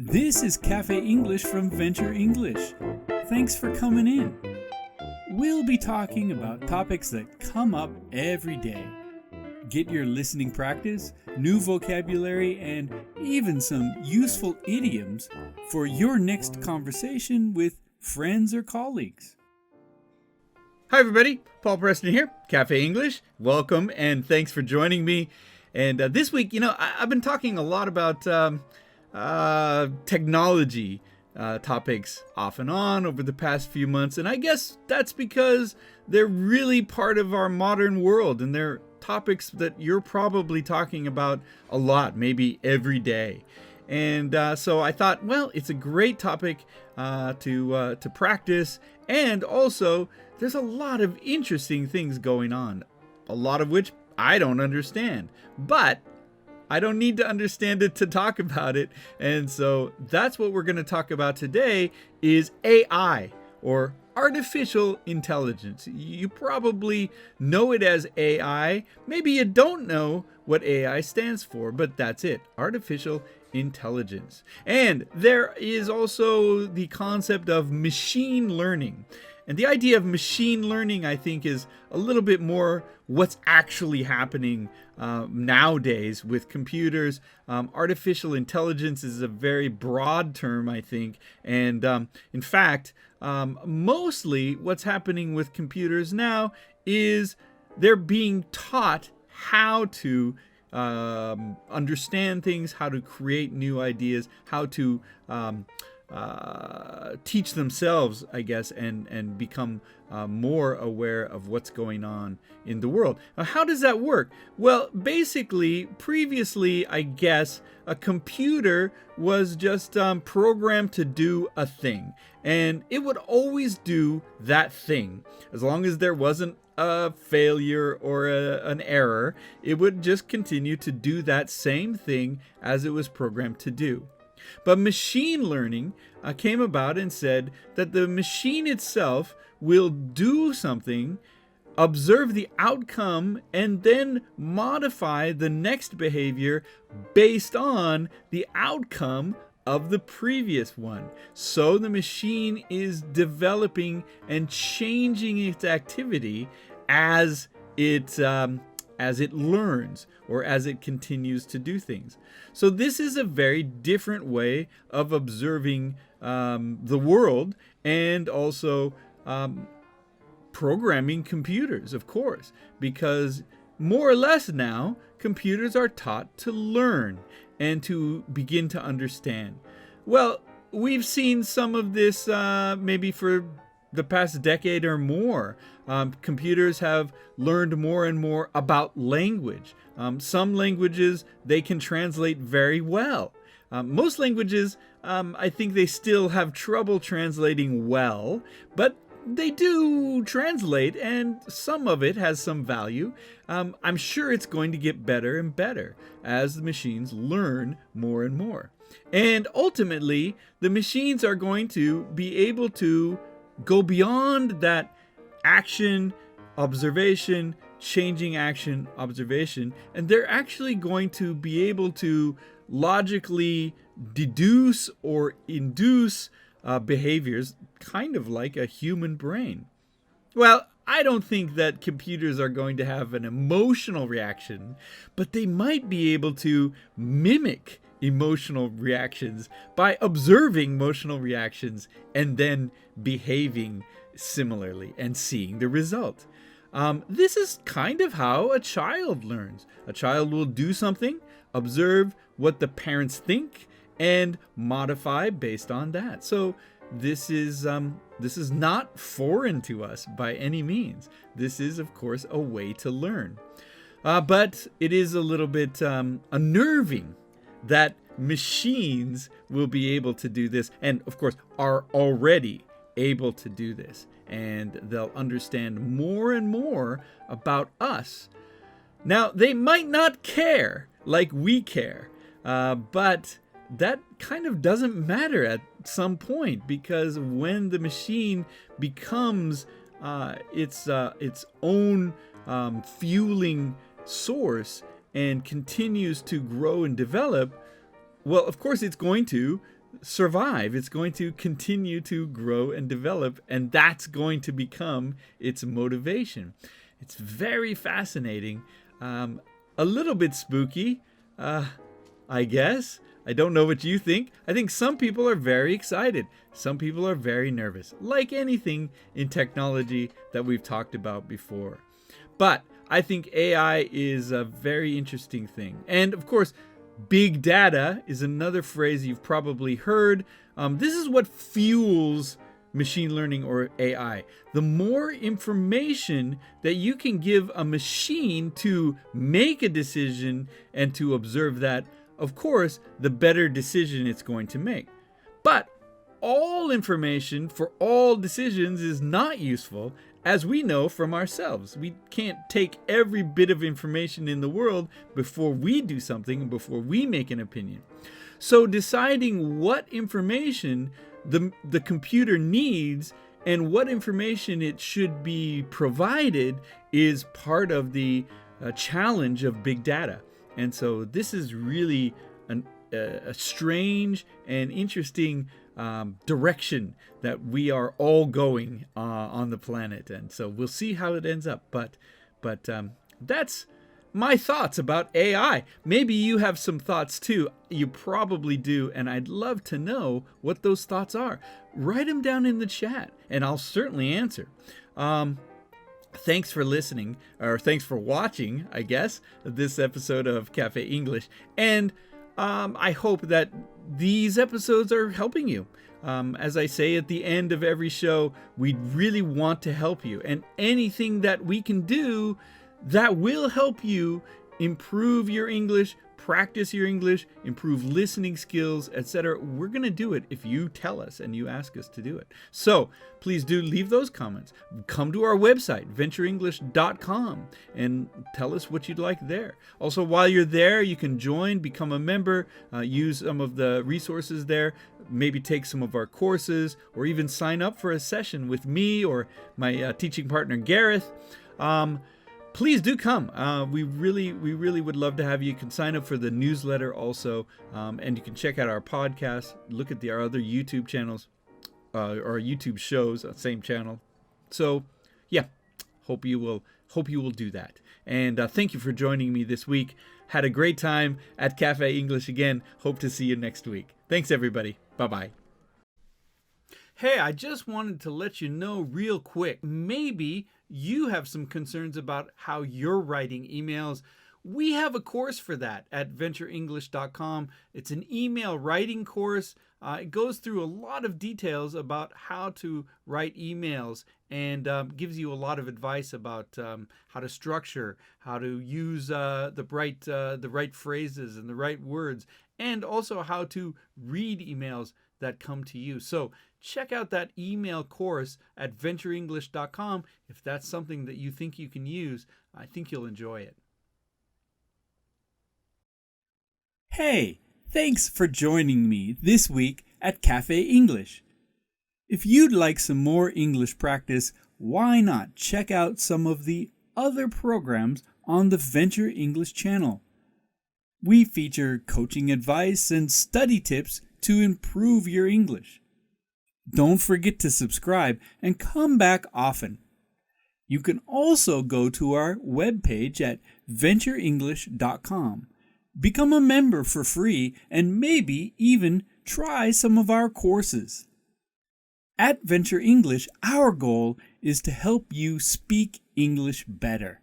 This is Cafe English from Venture English. Thanks for coming in. We'll be talking about topics that come up every day. Get your listening practice, new vocabulary, and even some useful idioms for your next conversation with friends or colleagues. Hi everybody, Paul Preston here, Cafe English. Welcome and thanks for joining me. And this week, I've been talking a lot about technology topics off and on over the past few months. And I guess that's because they're really part of our modern world and they're topics that you're probably talking about a lot, maybe every day. And so I thought, well, it's a great topic to practice. And also, there's a lot of interesting things going on, a lot of which I don't understand. But I don't need to understand it to talk about it. And so that's what we're going to talk about today is AI, or artificial intelligence. You probably know it as AI. Maybe you don't know what AI stands for, but that's it, artificial intelligence. And there is also the concept of machine learning. And the idea of machine learning, I think, is a little bit more what's actually happening nowadays with computers. Artificial intelligence is a very broad term, I think. And in fact, mostly what's happening with computers now is they're being taught how to understand things, how to create new ideas, how to teach themselves, I guess, and become more aware of what's going on in the world. Now, how does that work? Well, basically, previously, I guess, a computer was just programmed to do a thing, and it would always do that thing. As long as there wasn't a failure or an error, it would just continue to do that same thing as it was programmed to do. But machine learning came about and said that the machine itself will do something, observe the outcome, and then modify the next behavior based on the outcome of the previous one. So the machine is developing and changing its activity as it learns or as it continues to do things. So this is a very different way of observing the world and also programming computers, of course, because more or less now computers are taught to learn and to begin to understand. Well, we've seen some of this maybe for the past decade or more. Computers have learned more and more about language. Some languages they can translate very well. Most languages, I think they still have trouble translating well, but they do translate, and some of it has some value. I'm sure it's going to get better and better as the machines learn more and more. And ultimately, the machines are going to be able to go beyond that action, observation, changing action, observation, and they're actually going to be able to logically deduce or induce behaviors, kind of like a human brain. Well, I don't think that computers are going to have an emotional reaction, but they might be able to mimic emotional reactions by observing emotional reactions and then behaving similarly and seeing the result. This is kind of how a child learns. A child will do something, observe what the parents think, and modify based on that. So this is not foreign to us by any means. This is, of course, a way to learn. But it is a little bit unnerving that machines will be able to do this, and of course are already able to do this, and they'll understand more and more about us. Now, they might not care like we care, but that kind of doesn't matter at some point, because when the machine becomes its own fueling source and continues to grow and develop, well, of course, it's going to survive. It's going to continue to grow and develop, and that's going to become its motivation. It's very fascinating, a little bit spooky, I guess. I don't know what you think. I think some people are very excited. Some people are very nervous, like anything in technology that we've talked about before. But I think AI is a very interesting thing. And of course, big data is another phrase you've probably heard. This is what fuels machine learning or AI. The more information that you can give a machine to make a decision and to observe that, of course, the better decision it's going to make. But all information for all decisions is not useful, as we know from ourselves. We can't take every bit of information in the world before we do something, before we make an opinion. So deciding what information the computer needs and what information it should be provided is part of the challenge of big data. And so this is really a strange and interesting direction that we are all going on the planet. And so we'll see how it ends up. But that's my thoughts about AI. Maybe you have some thoughts too. You probably do. And I'd love to know what those thoughts are. Write them down in the chat and I'll certainly answer. Thanks for listening, or thanks for watching, I guess, this episode of Cafe English. And I hope that these episodes are helping you. As I say at the end of every show, we really want to help you. And anything that we can do that will help you improve your English, practice your English, improve listening skills, etc. We're going to do it if you tell us and you ask us to do it. So please do leave those comments. Come to our website, VenturEnglish.com, and tell us what you'd like there. Also, while you're there, you can join, become a member, use some of the resources there, maybe take some of our courses, or even sign up for a session with me or my teaching partner, Gareth. Please do come. We really would love to have you. You can sign up for the newsletter also, and you can check out our podcast. Look at our other YouTube channels, or YouTube shows, same channel. So, yeah, hope you will do that. And thank you for joining me this week. Had a great time at Cafe English again. Hope to see you next week. Thanks, everybody. Bye-bye. Hey, I just wanted to let you know real quick, maybe you have some concerns about how you're writing emails. We have a course for that at VenturEnglish.com. It's an email writing course. It goes through a lot of details about how to write emails and gives you a lot of advice about how to structure, how to use the right phrases and the right words, and also how to read emails that come to you. So check out that email course at VenturEnglish.com. If that's something that you think you can use, I think you'll enjoy it. Hey, thanks for joining me this week at Cafe English. If you'd like some more English practice, why not check out some of the other programs on the Venture English channel? We feature coaching advice and study tips to improve your English. Don't forget to subscribe and come back often. You can also go to our webpage at VenturEnglish.com. Become a member for free and maybe even try some of our courses. At Venture English, our goal is to help you speak English better.